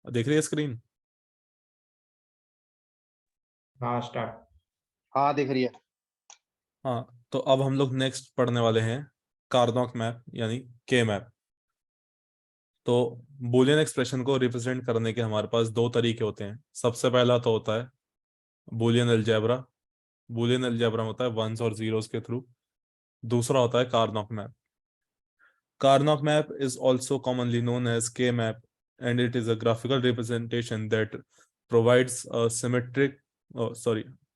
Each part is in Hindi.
देख रही है स्क्रीन? हाँ स्टार्ट। हाँ दिख रही है। हाँ, तो अब हम लोग नेक्स्ट पढ़ने वाले हैं कार्नोक मैप यानी के मैप। तो बूलियन एक्सप्रेशन को रिप्रेजेंट करने के हमारे पास दो तरीके होते हैं। सबसे पहला तो होता है बूलियन अलजेब्रा। बूलियन अलजेब्रा होता है वंस और जीरोस के थ्रू। दूसरा होता है कार्नोक map. Carnot map is also commonly known as K-map, and it is a graphical representation that provides a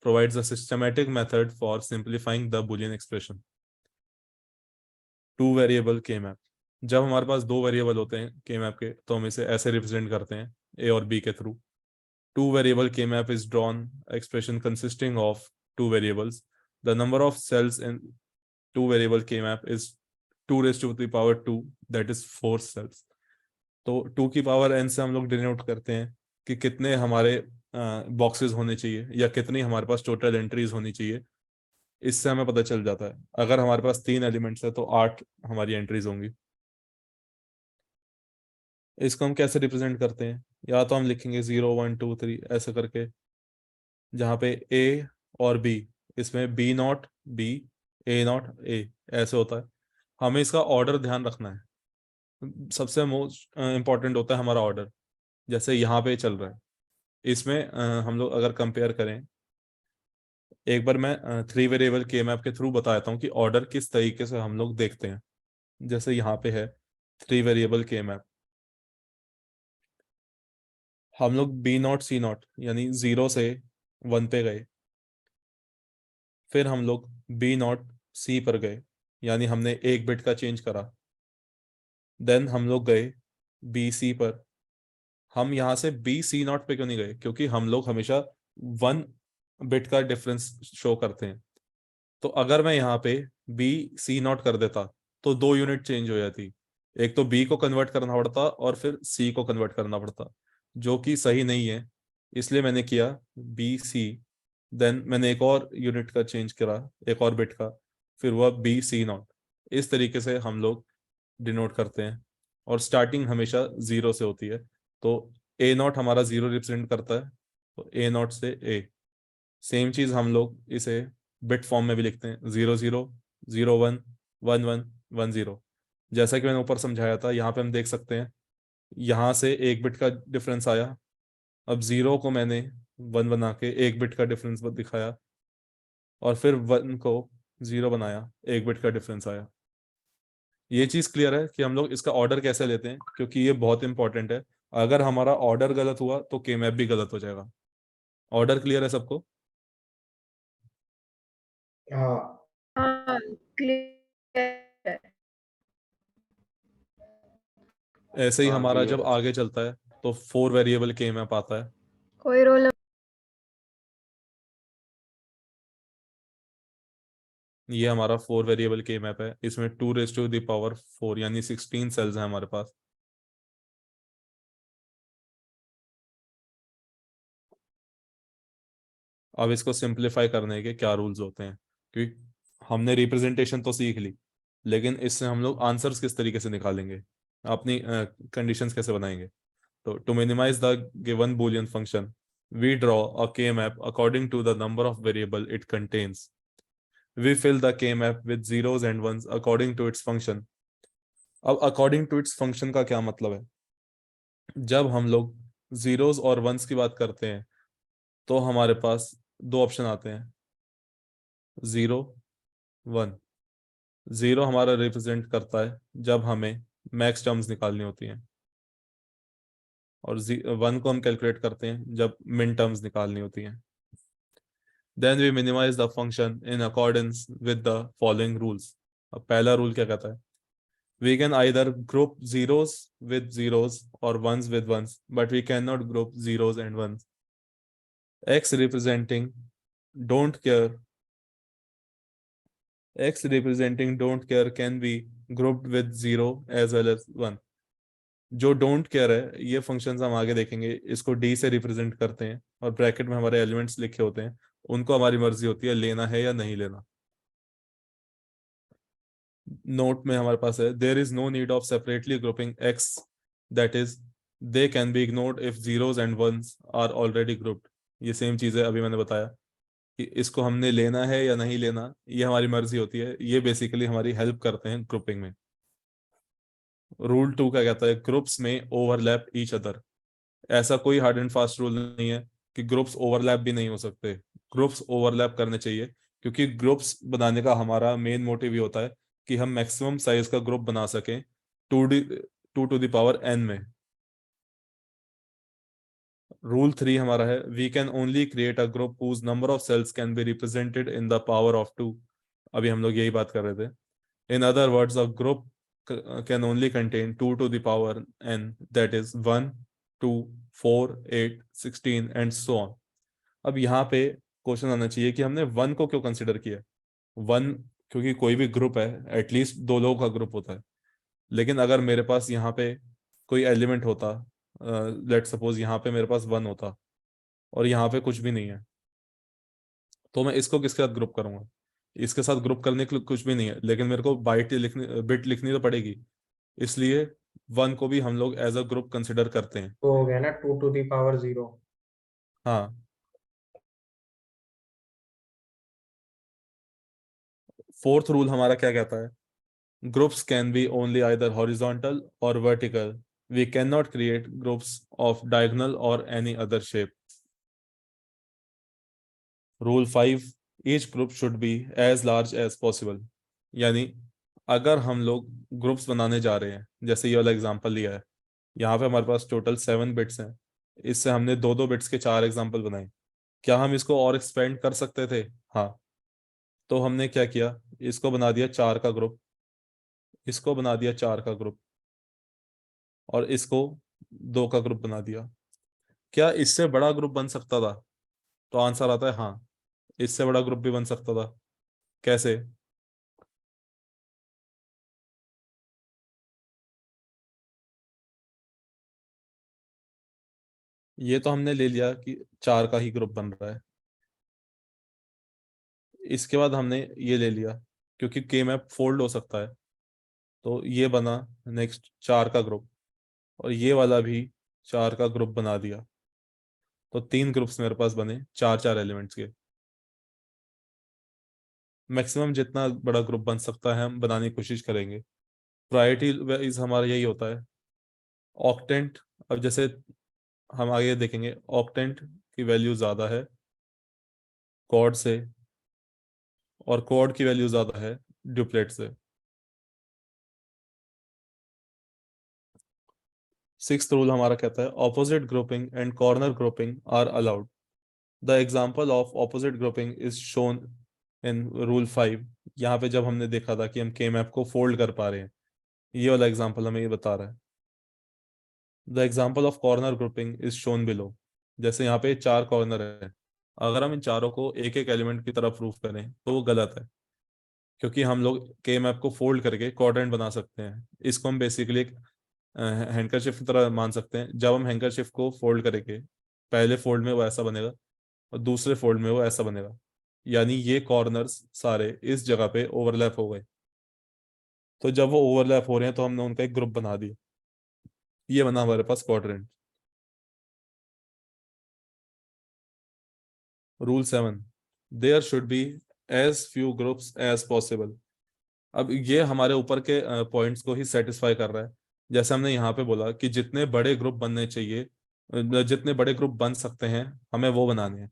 provides a systematic method for simplifying the Boolean expression. To variable के मैप। जब हमारे पास दो वेरिएबल होते हैं के मैप के, तो हम इसे ऐसे रिप्रेजेंट करते हैं ए और बी के थ्रू। टू वेरिएबल के map is drawn expression consisting of two variables. The number of cells in two variable के map is 2 raised to the power 2, that is 4 cells। तो 2 की पावर n से हम लोग डिनोट करते हैं कि कितने हमारे बॉक्सेस होने चाहिए या कितनी हमारे पास टोटल एंट्रीज होनी चाहिए। इससे हमें पता चल जाता है अगर हमारे पास 3 एलिमेंट्स है तो 8 हमारी एंट्रीज होंगी। इसको हम कैसे रिप्रेजेंट करते हैं? या तो हम लिखेंगे 0 1 2 3 ऐसे करके, जहाँ पे ए और बी, इसमें B not B, A not A ऐसे होता है। हमें इसका ऑर्डर ध्यान रखना है। सबसे मोस्ट इंपॉर्टेंट होता है हमारा ऑर्डर। जैसे यहाँ पे चल रहा है, इसमें हम लोग अगर कंपेयर करें, एक बार मैं 3 वेरिएबल के मैप के थ्रू बता देता हूँ कि ऑर्डर किस तरीके से हम लोग देखते हैं। जैसे यहाँ पे है 3 वेरिएबल के मैप, हम लोग बी नॉट सी नॉट यानी 0 से 1 पे गए, फिर हम लोग बी नॉट सी पर गए यानी हमने एक बिट का चेंज करा। देन हम लोग गए बी सी पर। हम यहाँ से बी सी नॉट पे क्यों नहीं गए? क्योंकि हम लोग हमेशा 1 बिट का डिफरेंस शो करते हैं। तो अगर मैं यहाँ पे बी सी नॉट कर देता तो 2 यूनिट चेंज हो जाती। एक तो बी को कन्वर्ट करना पड़ता और फिर सी को कन्वर्ट करना पड़ता, जो कि सही नहीं है। इसलिए मैंने किया बी सी, देन मैंने एक और यूनिट का चेंज करा, एक और बिट का, फिर हुआ बी सी नॉट। इस तरीके से हम लोग डिनोट करते हैं और स्टार्टिंग हमेशा 0 से होती है। तो ए नॉट हमारा 0 रिप्रेजेंट करता है, तो ए नॉट से ए। सेम चीज हम लोग इसे बिट फॉर्म में भी लिखते हैं 0 0 0 1 1 1 1 0। जैसा कि मैंने ऊपर समझाया था, यहाँ पे हम देख सकते हैं यहाँ से एक बिट का डिफरेंस आया। अब 0 को मैंने 1 बना के एक बिट का डिफरेंस दिखाया और फिर 1 को 0 बनाया, एक बिट का डिफरेंस आया। ये चीज क्लियर है कि हम लोग इसका ऑर्डर कैसे लेते हैं, क्योंकि ये बहुत इंपॉर्टेंट है। अगर हमारा ऑर्डर गलत हुआ तो के मैप भी गलत हो जाएगा। ऑर्डर क्लियर है सबको? हाँ हाँ क्लियर है। ऐसे ही हाँ हमारा क्लियर जब है। आगे चलता है तो 4 वेरिएबल के मैप आता है। कोई रोल ये हमारा 4 वेरिएबल के मैप है। इसमें 2 raised to the power 4 यानी 16 सेल्स हैं हमारे पास। अब इसको सिंप्लीफाई करने के क्या रूल्स होते हैं? क्योंकि हमने रिप्रेजेंटेशन तो सीख ली, लेकिन इससे हम लोग आंसर्स किस तरीके से निकालेंगे, अपनी कंडीशंस कैसे बनाएंगे? तो to minimise the given boolean function, we draw a k-map according to the number of variable it contains. We fill the k-map with zeros and ones according to its function. अब according to its function का क्या मतलब है? जब हम लोग zeros और ones की बात करते हैं तो हमारे पास दो ऑप्शन आते हैं, 0 1। 0 हमारा रिप्रेजेंट करता है जब हमें मैक्स टर्म्स निकालनी होती हैं, और 1 को हम कैलकुलेट करते हैं जब मिन टर्म्स निकालनी होती हैं। Then we minimize the function in accordance with the following rules. अब पहला रूल क्या कहता है? We can either group zeros with zeros or ones with ones, but we cannot group zeros and ones. X representing don't care can be grouped with 0 as well as 1. जो डोंट केयर है, ये फंक्शंस हम आगे देखेंगे, इसको डी से रिप्रेजेंट करते हैं और ब्रैकेट में हमारे एलिमेंट्स लिखे होते हैं, उनको हमारी मर्जी होती है लेना है या नहीं लेना। नोट में हमारे पास है, there is no need of separately grouping X, that is they can be ignored if zeros and ones are already grouped. ये सेम चीज़ है, अभी मैंने बताया कि इसको हमने लेना है या नहीं लेना, ये हमारी मर्जी होती है। ये बेसिकली हमारी हेल्प करते हैं ग्रुपिंग में। रूल 2 क्या कहता है? ग्रुप्स में ओवरलैप ईच अदर। ऐसा कोई हार्ड एंड फास्ट रूल नहीं है कि ग्रुप्स ओवरलैप भी नहीं हो सकते। ग्रुप्स ओवरलैप करने चाहिए, क्योंकि ग्रुप्स बनाने का हमारा मेन मोटिव ये होता है कि हम मैक्सिमम साइज का ग्रुप बना सकें 2 टू द पावर n में। रूल 3 हमारा है, we can only create a group whose number of cells can be represented in the power of 2। अभी हम लोग यही बात कर रहे थे। In other words, a group can only contain 2 to the power n, that is 1, 2, 4, 8, 16 and so on. अब यहाँ पे क्वेश्चन आना चाहिए कि हमने 1 को क्यों कंसिडर किया। 1 क्योंकि कोई भी ग्रुप है एटलीस्ट 2 लोगों का ग्रुप होता है। लेकिन अगर मेरे पास यहाँ पे कोई एलिमेंट होता, लेट सपोज यहाँ पे मेरे पास 1 होता और यहाँ पे कुछ भी नहीं है, तो मैं इसको किसके साथ ग्रुप करूंगा? इसके साथ ग्रुप करने के लिए कुछ भी नहीं है, लेकिन मेरे को बिट लिखनी तो पड़ेगी। इसलिए 1 को भी हम लोग एज अ ग्रुप कंसिडर करते हैं। तो हो गया ना 2 to the power 0। हाँ। फोर्थ रूल हमारा क्या कहता है? Groups can be only either horizontal or vertical. We can not create groups of diagonal or any other shape. Rule 5, each group should be as large as possible. यानी अगर हम लोग ग्रुप्स बनाने जा रहे हैं, जैसे ये वाला एग्जांपल लिया है, यहाँ पे हमारे पास टोटल 7 बिट्स हैं। इससे हमने 2 2 बिट्स के 4 एग्जांपल बनाए। क्या हम इसको और एक्सपेंड कर सकते थे? हाँ। तो हमने क्या किया, इसको बना दिया 4 का ग्रुप, इसको बना दिया 4 का ग्रुप, और इसको 2 का ग्रुप बना दिया। क्या इससे बड़ा ग्रुप बन सकता था? तो आंसर आता है हाँ, इससे बड़ा ग्रुप भी बन सकता था। कैसे? ये तो हमने ले लिया कि 4 का ही ग्रुप बन रहा है। इसके बाद हमने ये ले लिया क्योंकि के मैप फोल्ड हो सकता है, तो ये बना नेक्स्ट 4 का ग्रुप, और ये वाला भी 4 का ग्रुप बना दिया। तो 3 ग्रुप्स मेरे पास बने 4 4 एलिमेंट्स के। मैक्सिमम जितना बड़ा ग्रुप बन सकता है हम बनाने की कोशिश करेंगे। प्रायोरिटी वाइज हमारा यही होता है। ऑक्टेंट, अब जैसे हम आगे देखेंगे, ऑक्टेंट की वैल्यू ज़्यादा है क्वाड से, और क्वाड की वैल्यू ज़्यादा है ड्यूप्लेट से। सिक्स्थ रूल हमारा कहता है, opposite grouping and corner grouping are allowed. The example of opposite grouping is shown in rule 5। यहाँ पे जब हमने देखा था कि हम के मैप को फोल्ड कर पा रहे हैं, ये वाला एग्जाम्पल हमें ये बता रहा है। The example of corner grouping is shown below. जैसे यहाँ पे 4 कॉर्नर है, अगर हम इन चारों को एक एक एलिमेंट की तरफ प्रूफ करें तो वो गलत है, क्योंकि हम लोग के मैप को फोल्ड करके क्वाड्रेंट बना सकते हैं। इसको हम बेसिकली एक हैंकरशिफ की तरह मान सकते हैं। जब हम हैंकरशिफ को फोल्ड करेंगे, पहले फोल्ड में वो ऐसा बनेगा और दूसरे फोल्ड में वो ऐसा बनेगा, यानी ये कॉर्नर्स सारे इस जगह पे ओवरलैप हो गए। तो जब वो ओवरलैप हो रहे हैं तो हमने उनका एक ग्रुप बना दिया, ये बना हमारे पास quadrant. Rule 7, there should be as few groups as possible. अब ये हमारे ऊपर के पॉइंट्स को ही सेटिस्फाई कर रहा है। जैसे हमने यहाँ पे बोला कि जितने बड़े ग्रुप बनने चाहिए, जितने बड़े ग्रुप बन सकते हैं हमें वो बनाने हैं।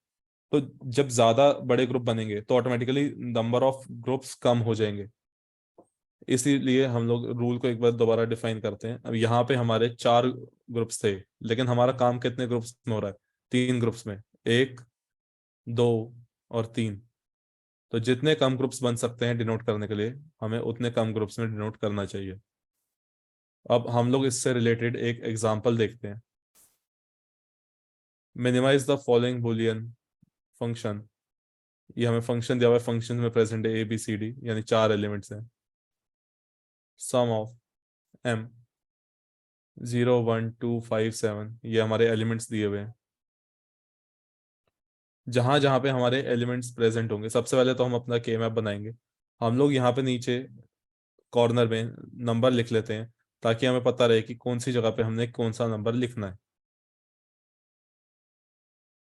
तो जब ज्यादा बड़े ग्रुप बनेंगे तो ऑटोमेटिकली नंबर ऑफ ग्रुप्स कम हो जाएंगे। इसीलिए हम लोग रूल को एक बार दोबारा डिफाइन करते हैं। अब यहाँ पे हमारे 4 ग्रुप्स थे, लेकिन हमारा काम कितने ग्रुप्स में हो रहा है? 3 ग्रुप्स में, 1, 2 और 3। तो जितने कम ग्रुप्स बन सकते हैं डिनोट करने के लिए, हमें उतने कम ग्रुप्स में डिनोट करना चाहिए। अब हम लोग इससे रिलेटेड एक एग्जांपल देखते हैं। Minimise the following Boolean function. ये हमें फंक्शन दिया हुआ है, फंक्शन में प्रेजेंट है ABCD, यानी 4 एलिमेंट्स हैं। सम ऑफ m 0 1 2 5 7, ये हमारे एलिमेंट्स दिए हुए हैं। जहां जहां पे हमारे एलिमेंट्स प्रेजेंट होंगे, सबसे पहले तो हम अपना के मैप बनाएंगे। हम लोग यहाँ पे नीचे कॉर्नर में नंबर लिख लेते हैं ताकि हमें पता रहे कि कौन सी जगह पे हमने कौन सा नंबर लिखना है।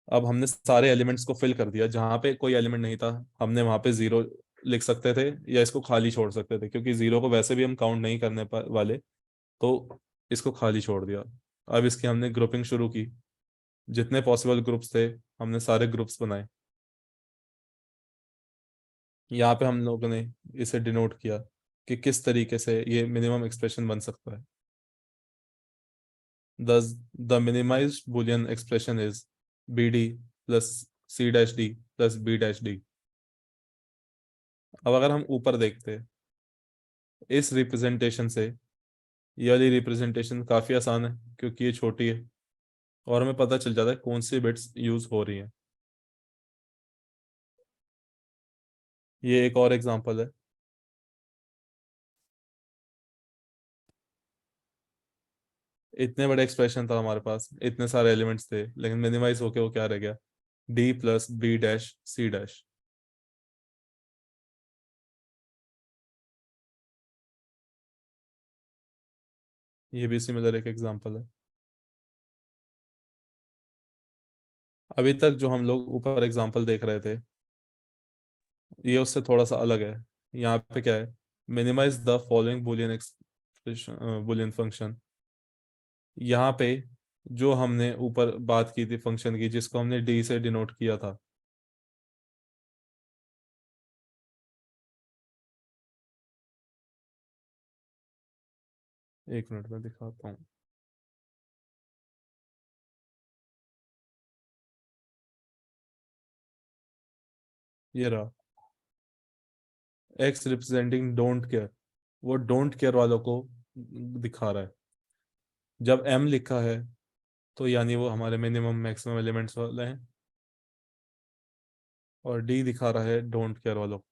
अब हमने सारे एलिमेंट्स को फिल कर दिया, जहां पे कोई एलिमेंट नहीं था हमने वहां पे जीरो लिख सकते थे या इसको खाली छोड़ सकते थे, क्योंकि जीरो को वैसे भी हम काउंट नहीं करने वाले, तो इसको खाली छोड़ दिया। अब इसकी हमने ग्रुपिंग शुरू की, जितने पॉसिबल ग्रुप्स थे हमने सारे ग्रुप्स बनाए। यहाँ पे हम लोगों ने इसे डिनोट किया कि किस तरीके से ये मिनिमम एक्सप्रेशन बन सकता है। Thus, the minimized Boolean expression is BD plus C dash D plus B dash D। अब अगर हम ऊपर देखते हैं इस रिप्रेजेंटेशन से, ये वाली रिप्रेजेंटेशन काफ़ी आसान है क्योंकि ये छोटी है और हमें पता चल जाता है कौन सी बिट्स यूज हो रही हैं। ये एक और एग्जांपल है। इतने बड़े एक्सप्रेशन था हमारे पास, इतने सारे एलिमेंट्स थे, लेकिन मिनिमाइज होके वो क्या रह गया, D plus B dash C dash. ये भी सिमिलर एक एग्जांपल है। अभी तक जो हम लोग ऊपर एग्जांपल देख रहे थे ये उससे थोड़ा सा अलग है। यहाँ पे क्या है, minimise the following Boolean expression, Boolean function. यहाँ पे जो हमने ऊपर बात की थी फंक्शन की, जिसको हमने डी से डिनोट किया था, एक मिनट में दिखाता हूँ। ये रहा एक्स रिप्रेजेंटिंग डोंट केयर, वो डोंट केयर वालों को दिखा रहा है। जब एम लिखा है तो यानी वो हमारे मिनिमम मैक्सिमम एलिमेंट्स वाले हैं, और डी दिखा रहा है डोंट केयर वालों को।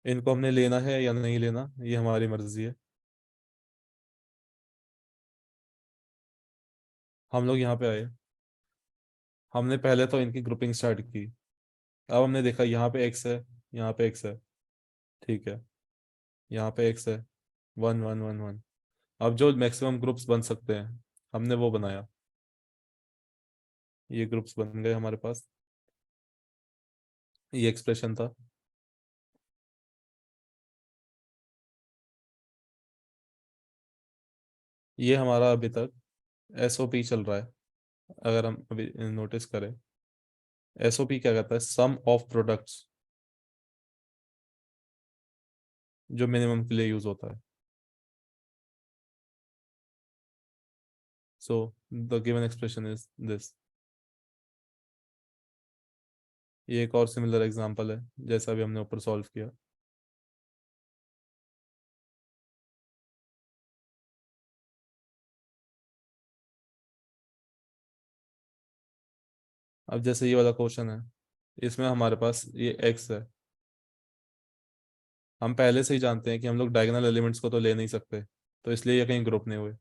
इनको हमने लेना है या नहीं लेना ये हमारी मर्जी है। हम लोग यहाँ पे आए, हमने पहले तो इनकी ग्रुपिंग स्टार्ट की। अब हमने देखा यहाँ पे एक्स है, यहाँ पे एक्स है, ठीक है, यहाँ पे एक्स है, 1 1 1 1। अब जो मैक्सिमम ग्रुप्स बन सकते हैं हमने वो बनाया, ये ग्रुप्स बन गए हमारे पास। ये एक्सप्रेशन था। ये हमारा अभी तक एसओपी चल रहा है। अगर हम अभी नोटिस करें, एसओपी क्या कहता है, सम ऑफ प्रोडक्ट्स, जो मिनिमम के लिए यूज होता है। So the given expression is this. ये एक और सिमिलर एग्जांपल है जैसा भी हमने ऊपर सॉल्व किया। अब जैसे ये वाला क्वेश्चन है, इसमें हमारे पास ये एक्स है। हम पहले से ही जानते हैं कि हम लोग डायगोनल एलिमेंट्स को तो ले नहीं सकते, तो इसलिए ये कहीं ग्रुप नहीं हुए।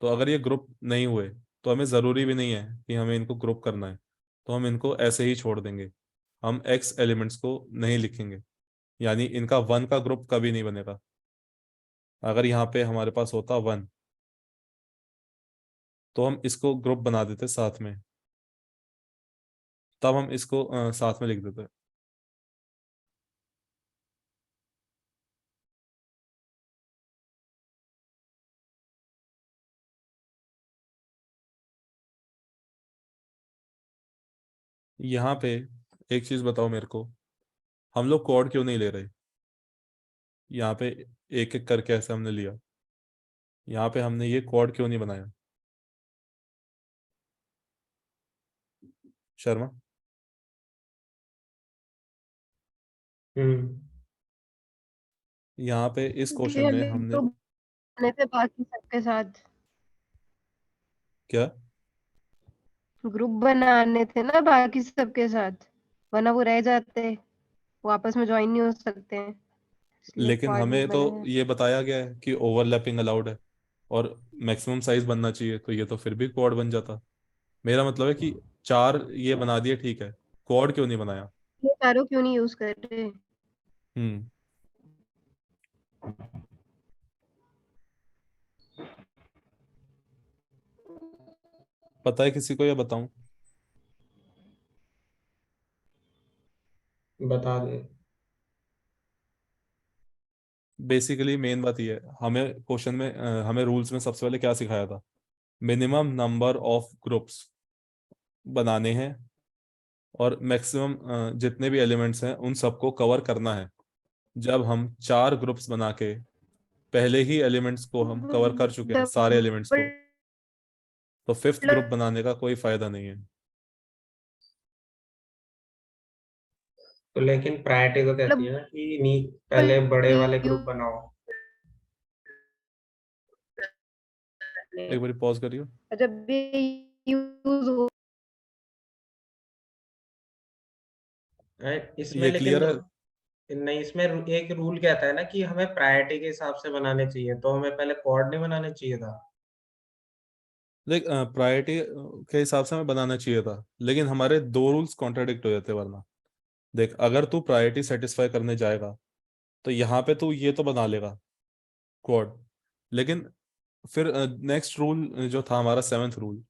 तो अगर ये ग्रुप नहीं हुए तो हमें ज़रूरी भी नहीं है कि हमें इनको ग्रुप करना है, तो हम इनको ऐसे ही छोड़ देंगे। हम एक्स एलिमेंट्स को नहीं लिखेंगे, यानी इनका वन का ग्रुप कभी नहीं बनेगा। अगर यहाँ पे हमारे पास होता वन तो हम इसको ग्रुप बना देते साथ में, तब हम इसको साथ में लिख देते। यहाँ पे एक चीज बताओ मेरे को, हम लोग कोड क्यों नहीं ले रहे? यहाँ पे एक एक करके ऐसे हमने लिया, यहाँ पे हमने ये कोड क्यों नहीं बनाया शर्मा? हम्म यहाँ पे इस क्वेश्चन क्योंकि में हमें हमने ग्रुप बनाने थे बाकी सबके साथ। क्या, ग्रुप बनाने थे ना बाकी सबके साथ, वरना वो रह जाते, वो आपस में ज्वाइन नहीं हो सकते हैं, इसलिए लेकिन क्वाड हमें तो बने हैं। ये बताया गया है कि ओवरलैपिंग अलाउड है और मैक्सिमम साइज बनना चाहिए, तो ये तो फिर भी क्वाड बन जाता। मेरा मतलब है कि चार ये बना दिए, ठीक है, क्वाड क्यों नहीं बनाया? ये चारों क्यों नहीं यूज कर रहे? हम्म पता है किसी को या बताऊं? बता दे। बेसिकली मेन बात ये है, हमें क्वेश्चन में हमें रूल्स में सबसे पहले क्या सिखाया था? मिनिमम नंबर ऑफ ग्रुप्स बनाने हैं और मैक्सिमम जितने भी एलिमेंट्स हैं उन सबको कवर करना है। जब हम 4 ग्रुप्स बना के पहले ही एलिमेंट्स को हम कवर कर चुके हैं, सारे एलिमेंट्स डबल को, तो फिफ्थ ग्रुप बनाने का कोई फायदा नहीं है। तो लेकिन प्रायोरिटी तो कहती है ना कि नहीं, पहले बड़े वाले ग्रुप बनाओ। एक बार पॉज करियो। जब ये यूज हो इसमें ये लेकिन क्लियर है? नहीं, इसमें एक रूल कहता है ना कि हमें प्रायोरिटी के हिसाब से बनाने चाहिए, तो हमें पहले क्वाड नहीं बनाने चाहिए था। देख, प्रायोरिटी के हिसाब से हमें बनाना चाहिए था, लेकिन हमारे दो रूल्स कॉन्ट्राडिक्ट हो जाते वरना। देख, अगर तू प्रायोरिटी सेटिस्फाई करने जाएगा तो यहाँ पे तू ये तो बना लेगा, क्वाड। लेकिन फिर नेक्स्ट रूल जो था हमारा 7th रूल,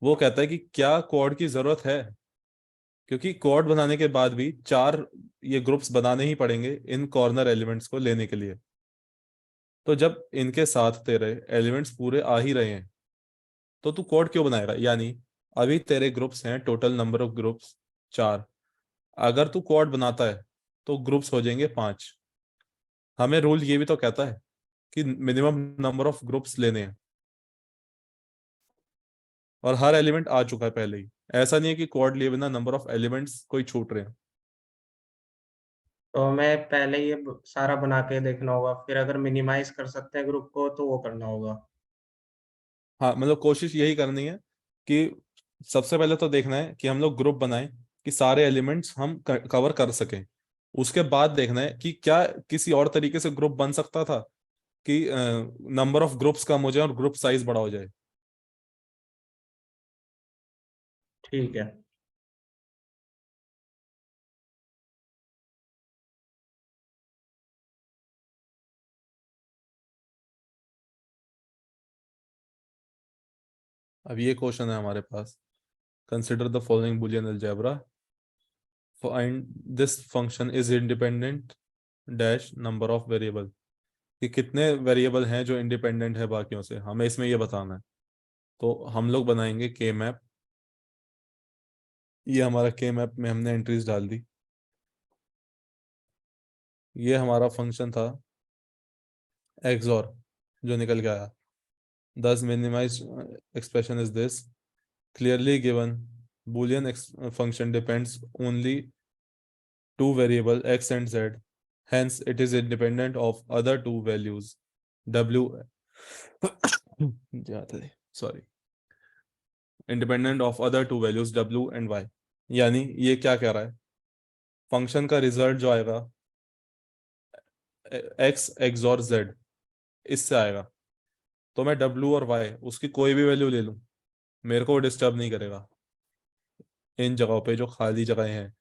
वो कहता है कि क्या क्वाड की जरूरत है? क्योंकि क्वाड बनाने के बाद भी 4 ये ग्रुप्स बनाने ही पड़ेंगे इन कॉर्नर एलिमेंट्स को लेने के लिए। तो जब इनके साथ तेरे एलिमेंट्स पूरे आ ही रहे हैं तो तू क्वाड क्यों बनाएगा? यानी अभी तेरे ग्रुप्स हैं, टोटल नंबर ऑफ ग्रुप्स 4। अगर तू क्वाड बनाता है तो ग्रुप्स हो जाएंगे 5। हमें रूल ये भी तो कहता है कि मिनिमम नंबर ऑफ ग्रुप्स लेने हैं, और हर एलिमेंट आ चुका है पहले ही। ऐसा नहीं है कि क्वाड लिए बिना नंबर ऑफ एलिमेंट्स कोई छूट रहे हैं। तो हमें पहले ये सारा बना के देखना होगा, फिर अगर मिनिमाइज कर सकते हैं ग्रुप को तो वो करना होगा। हाँ, मतलब कोशिश यही करनी है कि सबसे पहले तो देखना है कि हम लोग ग्रुप बनाएं कि सारे एलिमेंट्स हम कवर कर सकें। उसके बाद देखना है कि क्या किसी और तरीके से ग्रुप बन सकता था कि नंबर ऑफ ग्रुप्स कम हो जाए और ग्रुप साइज बड़ा हो जाए। ठीक है। अब ये क्वेश्चन है हमारे पास। Consider the following Boolean algebra, find this function is independent dash number of variable. कि कितने वेरिएबल हैं जो इंडिपेंडेंट है बाकियों से, हमें इसमें ये बताना है। तो हम लोग बनाएंगे के मैप। ये हमारा के मैप में हमने एंट्रीज डाल दी। ये हमारा फंक्शन था एक्सॉर, जो निकल के आया। Thus minimise expression is this, clearly given boolean function depends only two variable x and z, hence it is independent of other two values w sorry, independent of other two values w and y। यानी ये क्या कह रहा है? फंक्शन का रिजल्ट जो आएगा x XOR z, इससे आएगा। तो मैं w और y उसकी कोई भी वैल्यू ले लूं, मेरे को डिस्टर्ब नहीं करेगा। इन जगहों पे जो खाली जगहें हैं,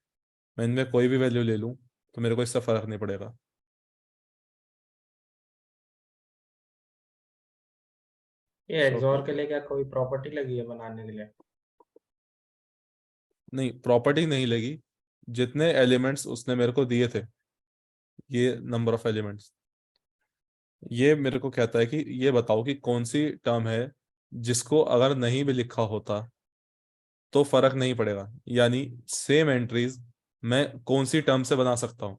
मैं इनमें कोई भी वैल्यू ले लूं तो मेरे को इससे फर्क नहीं पड़ेगा। ये सो एक्सॉर के लिए क्या कोई प्रॉपर्टी लगी है बनाने के लिए? नहीं, प्रॉपर्टी नहीं लगी। जितने एलिमेंट्स उसने मेरे को दिए थे, ये नंबर ऑफ एलिमेंट्स, ये मेरे को कहता है कि ये बताओ कि कौन सी टर्म है जिसको अगर नहीं भी लिखा होता तो फर्क नहीं पड़ेगा। यानी सेम एंट्रीज मैं कौन सी टर्म से बना सकता हूँ?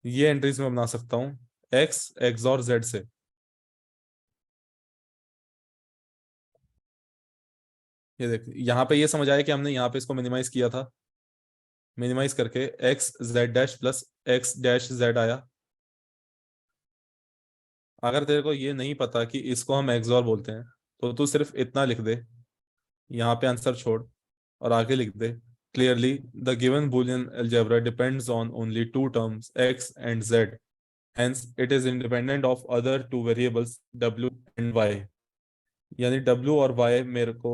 ये एंट्रीज में बना सकता हूँ एक्स एक्स और जेड से। ये देख, यहाँ पे ये समझ आया कि हमने यहाँ पे इसको मिनिमाइज किया था। मिनिमाइज करके x Z dash plus x dash Z आया। अगर तेरे को ये नहीं पता कि इसको हम एक्सॉर बोलते हैं तो तू सिर्फ इतना लिख दे, यहाँ पे आंसर छोड़ और आगे लिख दे, clearly the given boolean algebra depends on only two terms x and z, hence it is independent of other two variables w and y। यानी w और y मेरे को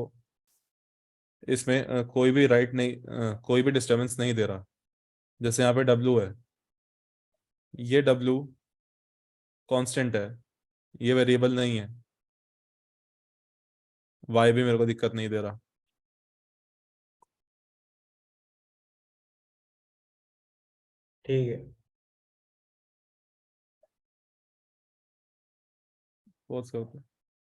इसमें कोई भी राइट नहीं, कोई भी डिस्टर्बेंस नहीं दे रहा। जैसे यहाँ पे w है, ये w कांस्टेंट है, ये वेरिएबल नहीं है। y भी मेरे को दिक्कत नहीं दे रहा। ठीक है। पॉज करते हैं।